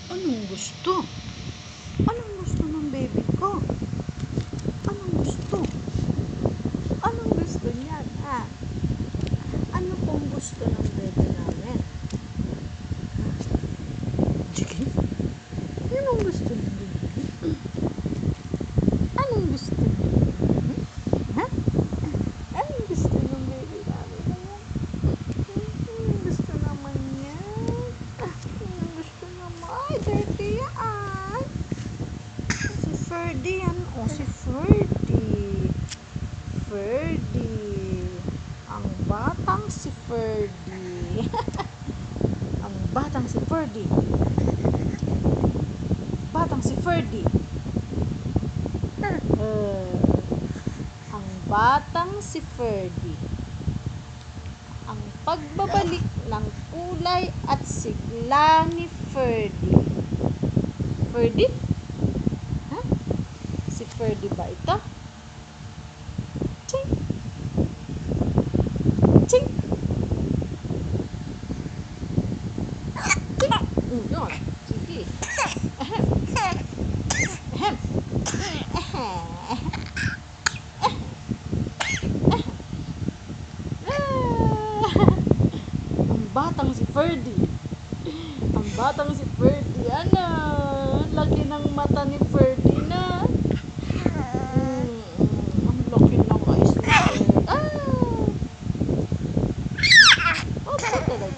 Anong gusto? Anong gusto ng baby ko? Anong gusto? Anong gusto niyan, ha? Ano pong gusto ng baby namin? Sige. Anong gusto ng baby? Anong gusto ng baby? Ha? Anong gusto ng baby namin? Anong gusto naman niya? Anong gusto naman? Ay, dirty yan. Si Ferdy yan. O, si Ferdy. Ferdy. Ang batang si Ferdy. Ang batang si Ferdy. Batang si Ferdy. Ang batang si Ferdy. Ang pagbabalik ng kulay at sigla ni Ferdy. Ferdy? Ha? Si Ferdy ba ito? Ching! Ching! Ching! Yun. Sige. Ahem. Ahem. Ang batang si Ferdy. Ang batang si Ferdy. Ano? Laki ng mata ni Ferdy na. Ang laki ng eyes ni Ferdy. Oh, bakit talaga?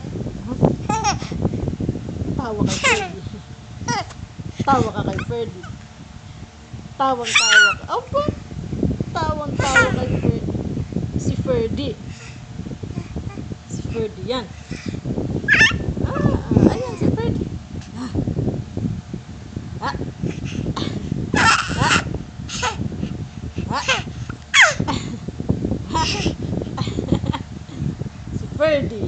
Tawa kay Ferdy. Tawa ka kay Ferdy. Tawang-tawa ka. Opo. Tawang-tawa kay Ferdy. Si Ferdy. Si Ferdy yan. Ayan si Ferdy. Ah. Si Ferdy.